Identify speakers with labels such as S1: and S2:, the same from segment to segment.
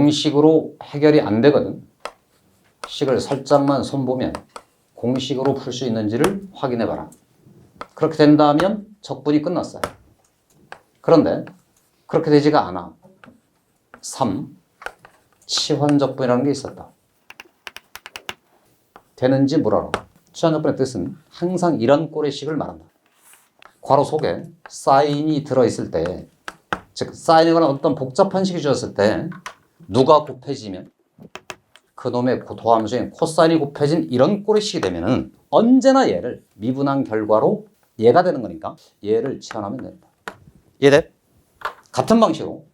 S1: 공식으로 해결이 안 되거든. 식을 살짝만 손보면 공식으로 풀 수 있는지를 확인해 봐라. 그렇게 된다면 적분이 끝났어요. 그런데 그렇게 되지가 않아. 3. 치환적분이라는 게 있었다. 되는지 물어라. 치환적분의 뜻은 항상 이런 꼴의 식을 말한다. 괄호 속에 사인이 들어있을 때, 즉 사인이거나 어떤 복잡한 식이 주어졌을 때 누가 곱해지면 그놈의 도함수인 코사인이 곱해진 이런 꼴의 식이 되면은 언제나 얘를 미분한 결과로 얘가 되는 거니까 얘를 치환하면 된다. 이해돼? 같은 방식으로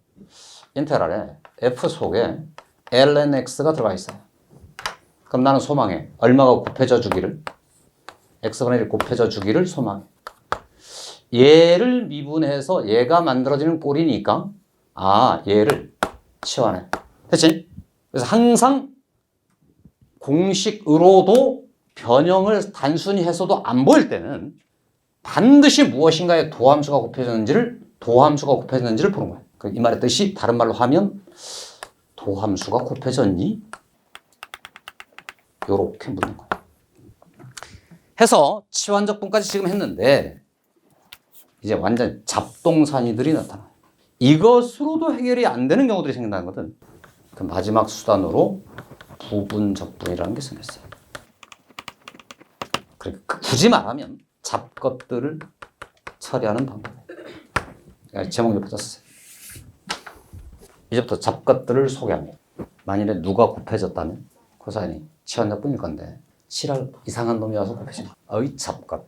S1: 인테그랄에 f 속에 lnx가 들어가 있어요. 그럼 나는 소망해. 얼마가 곱해져 주기를? x분의 1 곱해져 주기를 소망해. 얘를 미분해서 얘가 만들어지는 꼴이니까 얘를 치환해. 됐지? 그래서 항상 공식으로도 변형을 단순히 해서도 안 보일 때는 반드시 무엇인가의 도함수가 곱해졌는지를 보는 거야. 이 말의 뜻이 다른 말로 하면 도함수가 곱해졌니? 요렇게 묻는 거야. 해서 치환적분까지 지금 했는데 이제 완전 잡동사니들이 나타나요. 이것으로도 해결이 안 되는 경우들이 생긴다는 거든. 그 마지막 수단으로 부분적분이라는 게 생겼어요. 그러니까 굳이 말하면 잡것들을 처리하는 방법이에요. 제목 옆에 썼어요. 이제부터 잡것들을 소개합니다. 만일에 누가 곱해졌다면 코사인이 치환적분일 건데 7할 이상한 놈이 와서 곱해집니다. 잡것.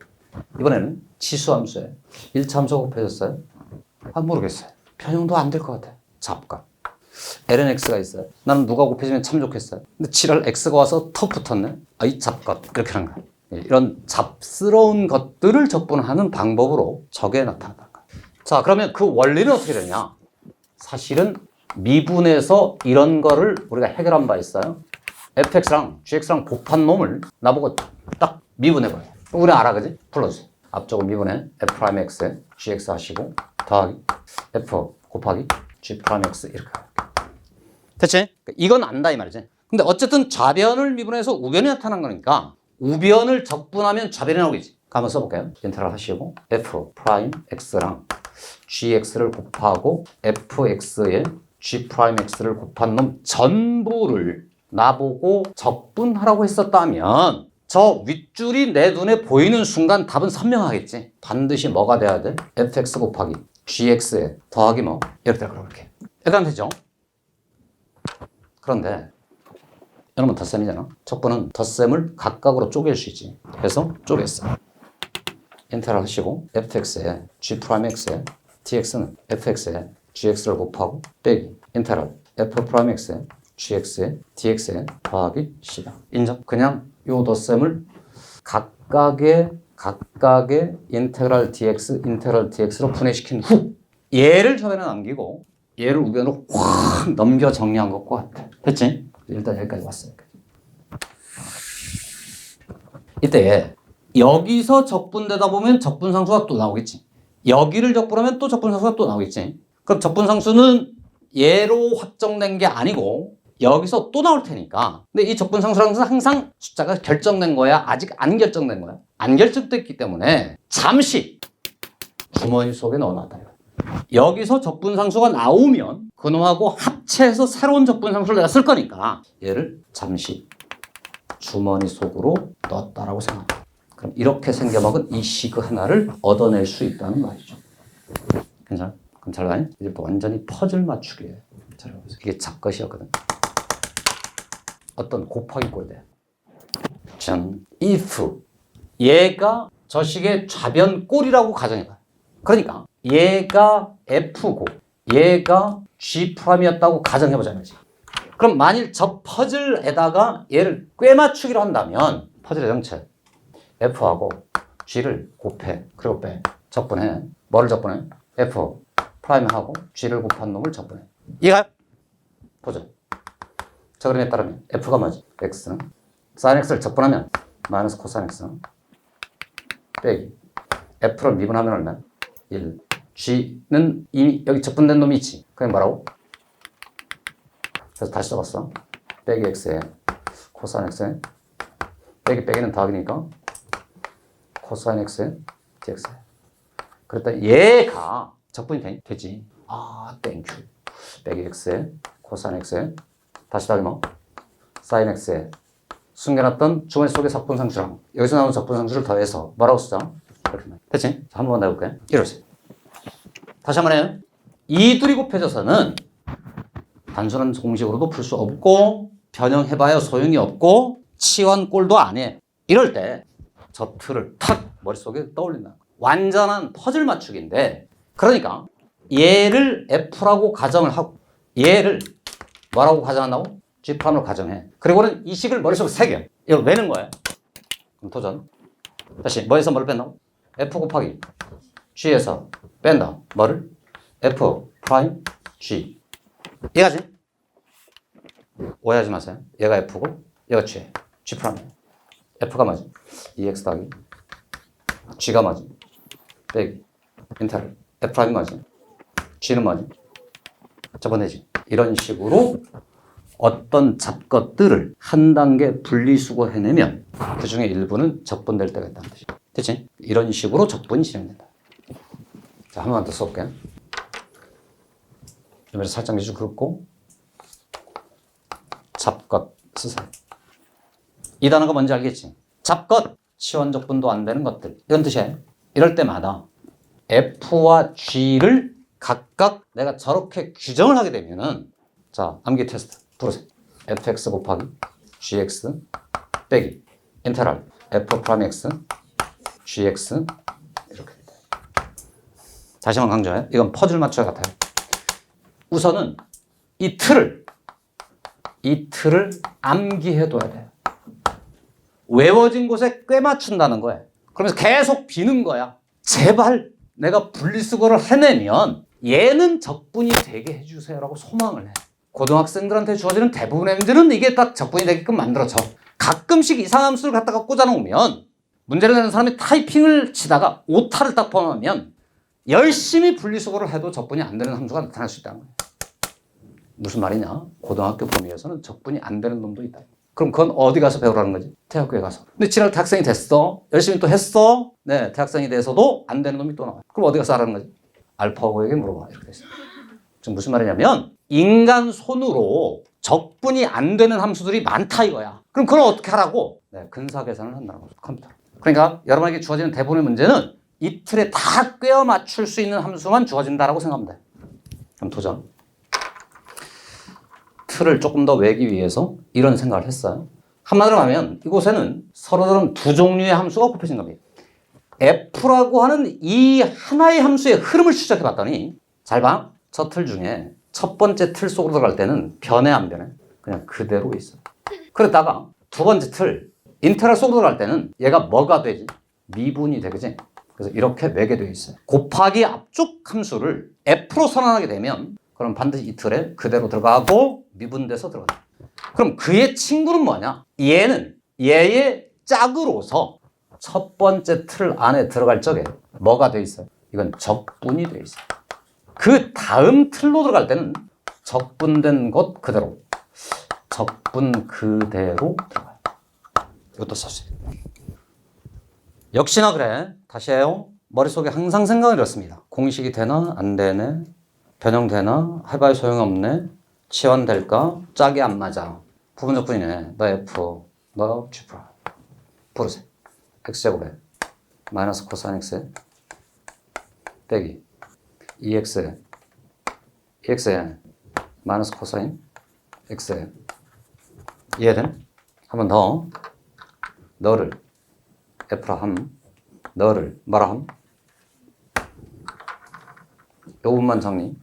S1: 이번에는 치수함수에 1차 함수가 곱해졌어요? 모르겠어요. 변형도 안 될 것 같아. 잡것. lnx가 있어요. 나는 누가 곱해지면 참 좋겠어요. 근데 7할 x가 와서 턱 붙었네. 잡것. 이렇게 하는 거야. 이런 잡스러운 것들을 적분하는 방법으로 저게 나타난다. 자, 그러면 그 원리는 어떻게 되냐? 사실은 미분에서 이런 거를 우리가 해결한 바 있어요. fx랑 gx랑 곱한 놈을 나보고 딱 미분해버려. 우리 알아, 그지? 불러주세요. 앞쪽은 미분해 f'x에 gx 하시고 더하기 f 곱하기 g'x 이렇게. 됐지? 이건 안다 이 말이지. 근데 어쨌든 좌변을 미분해서 우변이 나타난 거니까 우변을 적분하면 좌변이 나오겠지. 한번 써볼게요. 인테그랄 하시고 f'x랑 gx를 곱하고 fx에 g'x를 곱한 놈 전부를 나보고 적분하라고 했었다면 저 윗줄이 내 눈에 보이는 순간 답은 선명하겠지. 반드시 뭐가 돼야 돼? fx 곱하기 gx에 더하기 이렇게 될 거라고 이렇게. 일단 되죠? 그런데 여러분 덧셈이잖아. 적분은 덧셈을 각각으로 쪼갤 수 있지. 그래서 쪼갰어. 인테그랄 하시고 fx에 g'x에 dx는 fx에 gx를 곱하고 빼기 인테그랄 f'x에 gx에 dx에 더하기 c다. 인정? 그냥 요 덧셈을 각각의 인테그랄 dx, 인테그랄 dx로 분해시킨 후 얘를 저변에 남기고 얘를 우변으로 확 넘겨 정리한 것과 같아. 됐지? 일단 여기까지 왔어요. 이때 여기서 적분되다 보면 적분상수가 또 나오겠지. 여기를 적분하면 또 적분상수가 또 나오겠지. 그럼 적분상수는 얘로 확정된 게 아니고 여기서 또 나올 테니까. 근데 이 적분상수라는 것은 항상 숫자가 결정된 거야? 아직 안 결정된 거야? 안 결정됐기 때문에 잠시 주머니 속에 넣어놨다. 여기서 적분상수가 나오면 그놈하고 합체해서 새로운 적분상수를 내가 쓸 거니까 얘를 잠시 주머니 속으로 넣었다라고 생각합니다. 그럼 이렇게 생겨먹은 이 식 하나를 얻어낼 수 있다는 말이죠. 괜찮아? 그럼 잘 봐요. 이제부터 완전히 퍼즐 맞추기예요. 잘 보세요. 이게 잡것이었거든. 어떤 곱하기 꼴대. 전 if 얘가 저 식의 좌변 꼴이라고 가정해봐요. 그러니까 얘가 f고 얘가 g'이었다고 가정해보자는 거지. 그럼 만일 저 퍼즐에다가 얘를 꿰맞추기로 한다면 퍼즐의 정체 f하고 g를 곱해 그리고 빼 적분해. 뭐를 적분해? f 프라임하고 g를 곱한 놈을 적분해. 이해가요? 보죠. 자, 그림에 따르면 f가 뭐지? x는 sin x를 적분하면 마이너스 코사인 x는 빼기 f를 미분하면 얼마? 1. g는 이미 여기 적분된 놈이 있지. 그냥 뭐라고? 그래서 다시 써봤어. 빼기 x에 코사인 x에 빼기는 더하기니까 코사인 x에 dx. 그랬더니 얘가 적분이 되지. 아, 땡큐. 빼기 x에 코사인 x에 다시 더하기 뭐? 사인 x에 숨겨놨던 주머니 속의 적분상수랑 여기서 나오는 적분상수를 더해서 뭐라고 쓰자? 이렇게. 됐지? 자, 한번 내볼게. 이러세요. 다시 한번 해요. 이 둘이 곱해져서는 단순한 공식으로도 풀 수 없고 변형해봐야 소용이 없고 치환꼴도 안 해. 이럴 때 저 틀을 탁 머릿속에 떠올린다. 완전한 퍼즐 맞추기인데 그러니까 얘를 F라고 가정을 하고 얘를 뭐라고 가정한다고? G'으로 가정해. 그리고는 이 식을 머릿속에 새겨. 이걸 외는 거야. 그럼 도전. 다시 뭐에서 뭐를 뺀다고? F 곱하기 G에서 뺀다. 뭐를? F 프라임 G. 이해가지? 오해하지 마세요. 얘가 F고 얘가 G. G 프라임. F가 뭐지? 2x 더하기 G가 뭐지? 빼기 인테그랄. F 프라임이 뭐지? G는 뭐지? 접어내지. 이런 식으로 어떤 잡것들을 한 단계 분리수거 해내면 그 중에 일부는 적분될 때가 있다는 뜻이야. 됐지? 이런 식으로 적분이 진행된다. 자, 한 번만 더 써볼게. 이번에 살짝 미주 긋고 잡것 쓰세요. 이 단어가 뭔지 알겠지? 잡것, 치환적분도 안 되는 것들. 이런 뜻이에요. 이럴 때마다 F와 G를 각각 내가 저렇게 규정을 하게 되면은 자, 암기 테스트 풀으세요. fx 곱하기 gx 빼기 인테그랄 f 프라임 x gx 이렇게 됩니다. 다시 한번 강조해. 이건 퍼즐 맞춰야 같아요. 우선은 이 틀을 암기해둬야 돼요. 외워진 곳에 꽤 맞춘다는 거예요. 그러면서 계속 비는 거야. 제발 내가 분리수거를 해내면 얘는 적분이 되게 해주세요라고 소망을 해. 고등학생들한테 주어지는 대부분의 문제는 이게 딱 적분이 되게끔 만들어져. 가끔씩 이상함수를 갖다가 꽂아놓으면 문제를 내는 사람이 타이핑을 치다가 오타를 딱 범하면 열심히 분리수거를 해도 적분이 안 되는 함수가 나타날 수 있다는 거예요. 무슨 말이냐? 고등학교 범위에서는 적분이 안 되는 놈도 있다. 그럼 그건 어디 가서 배우라는 거지? 대학교에 가서. 근데 지난 대학생이 됐어. 열심히 또 했어. 네, 대학생이 돼서도 안 되는 놈이 또 나와요. 그럼 어디 가서 하라는 거지? 알파고에게 물어봐. 이렇게 돼 있어요. 지금 무슨 말이냐면 인간 손으로 적분이 안 되는 함수들이 많다 이거야. 그럼 그걸 어떻게 하라고? 네, 근사 계산을 한다는 거죠. 컴퓨터. 그러니까 여러분에게 주어지는 대부분의 문제는 이 틀에 다 꿰어 맞출 수 있는 함수만 주어진다라고 생각하면 돼. 그럼 도전. 틀을 조금 더 외기 위해서 이런 생각을 했어요. 한마디로 하면 이곳에는 서로 두 종류의 함수가 곱해진 겁니다. F라고 하는 이 하나의 함수의 흐름을 추적해 봤더니 잘 봐. 저 틀 중에 첫 번째 틀 속으로 들어갈 때는 변해 안 변해? 그냥 그대로 있어. 그러다가 두 번째 틀 인테그랄 속으로 들어갈 때는 얘가 뭐가 되지? 미분이 되겠지? 그래서 이렇게 매게 되어 있어요. 곱하기 앞쪽 함수를 F로 선언하게 되면 그럼 반드시 이 틀에 그대로 들어가고 미분돼서 들어간다. 그럼 그의 친구는 뭐냐? 얘는 얘의 짝으로서 첫 번째 틀 안에 들어갈 적에 뭐가 돼 있어요? 이건 적분이 돼 있어요. 그 다음 틀로 들어갈 때는 적분된 것 그대로 적분 그대로 들어가요. 이것도 써주세요. 역시나 그래. 다시 해요. 머릿속에 항상 생각을 이렇습니다. 공식이 되나 안 되네. 변형되나 해봐야 소용없네. 치환될까? 짝이 안 맞아. 부분적분이네. 너 F, 너 G 프라임. 부르세요. X제곱에 마이너스 코사인 X 빼기 2X에 마이너스 코사인 X에 이해된? 한 번 더. 너를 F라 함, 너를 뭐라 함? 요 부분만 정리.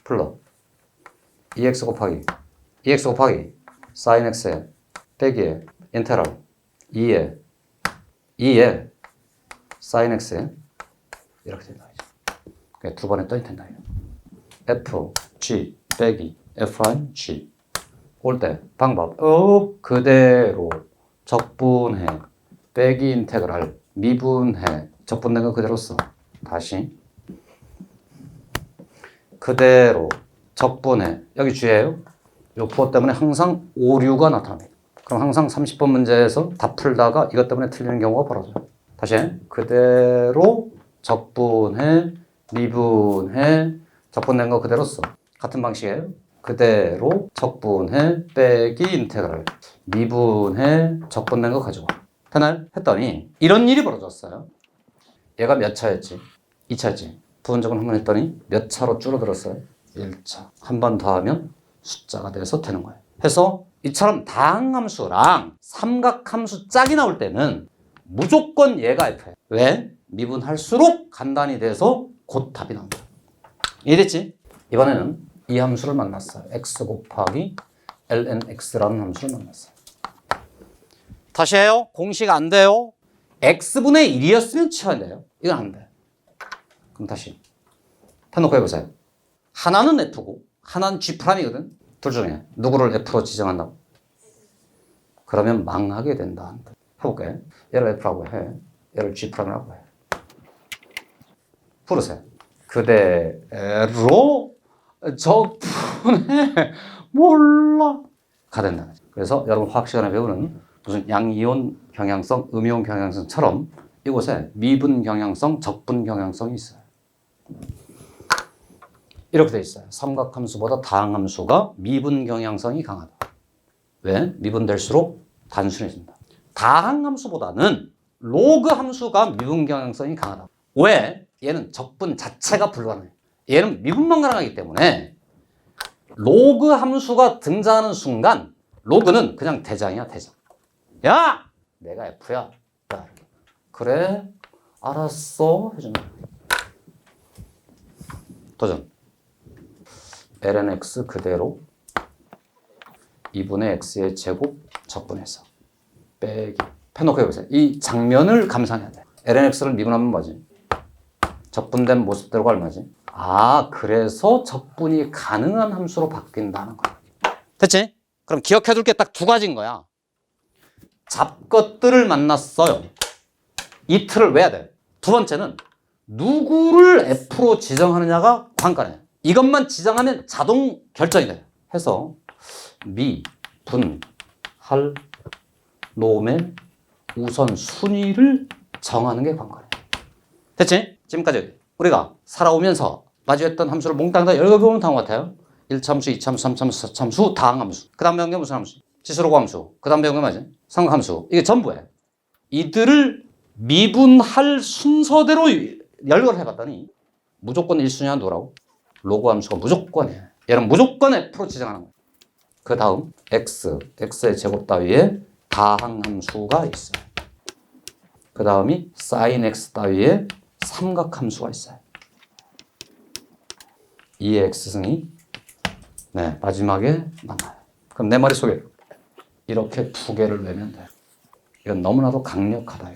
S1: 풀러 2x 곱하기 사인 x에 빼기에 인테그랄 2에 사인 x에 이렇게 된다. 두 번에 떠야 된다. f g 빼기 f g 올 때 방법 그대로 적분해 빼기 인테그랄 미분해 적분된 거 그대로 써. 다시 그대로 적분해 여기 g예요. 요 부호 때문에 항상 오류가 나타납니다. 그럼 항상 30번 문제에서 다 풀다가 이것 때문에 틀리는 경우가 벌어져요. 다시 그대로 적분해, 미분해, 적분된 거 그대로 써. 같은 방식이에요. 그대로 적분해 빼기 인테그랄, 미분해 적분된 거 가지고 되나요? 했더니 이런 일이 벌어졌어요. 얘가 몇 차였지? 2차였지. 부분적분 한번 했더니 몇 차로 줄어들었어요? 1차. 한 번 더 하면 숫자가 돼서 되는 거예요. 해서 이처럼 다항함수랑 삼각함수 짝이 나올 때는 무조건 얘가 F예요. 왜? 미분할수록 간단히 돼서 곧 답이 나옵니다. 이해됐지? 이번에는 이 함수를 만났어요. x 곱하기 lnx라는 함수를 만났어요. 다시 해요. 공식 안 돼요. x분의 1이었으면 치워야 돼요. 이건 안 돼. 그럼 다시 해놓고 해보세요. 하나는 f고 하나는 g'이거든. 둘 중에 누구를 f로 지정한다고? 그러면 망하게 된다. 해볼게. 얘를 f라고 해. 얘를 g'라고 해. 풀으세요. 그대로 적분해 몰라 가 된다. 그래서 여러분 화학 시간에 배우는 무슨 양이온 경향성, 음이온 경향성처럼 이곳에 미분 경향성, 적분 경향성이 있어요. 이렇게 돼 있어요. 삼각함수보다 다항함수가 미분 경향성이 강하다. 왜? 미분될수록 단순해진다. 다항함수보다는 로그 함수가 미분 경향성이 강하다. 왜? 얘는 적분 자체가 불가능해. 얘는 미분만 가능하기 때문에 로그 함수가 등장하는 순간 로그는 그냥 대장이야, 대장. 야! 내가 F야. 야, 그래? 알았어. 해주는 거야. 도전. lnx 그대로 2분의 x의 제곱 적분해서 빼기. 펴놓고 해보세요. 이 장면을 감상해야 돼. lnx를 미분하면 뭐지? 적분된 모습대로가 얼마지? 아, 그래서 적분이 가능한 함수로 바뀐다는 거야. 됐지? 그럼 기억해둘 게 딱 두 가지인 거야. 잡것들을 만났어요. 이 틀을 외야 돼. 두 번째는 누구를 F로 지정하느냐가 관건이에요. 이것만 지정하면 자동 결정이 돼요. 해서 미, 분, 할, 놈의 우선 순위를 정하는 게 관건이에요. 됐지? 지금까지 우리가 살아오면서 마주했던 함수를 몽땅 다 여러 개 보면 다음 같아요. 1차함수, 2차함수, 3차함수, 4차함수, 다항함수. 그 다음 배운 게 무슨 함수? 지수로고함수. 그 다음 배운 게 뭐지? 삼각함수. 이게 전부예요. 이들을 미분할 순서대로 연결해봤더니 무조건 1순위가 누구라고? 로그함수가 무조건이에요. 얘는 무조건 F로 지정하는 거예요. 그 다음 x의 제곱 따위에 다항함수가 있어요. 그 다음이 sin x 따위에 삼각함수가 있어요. 이 x승이 네, 마지막에 만나요. 그럼 내 머릿속에 이렇게 두 개를 외면 돼요. 이건 너무나도 강력하다.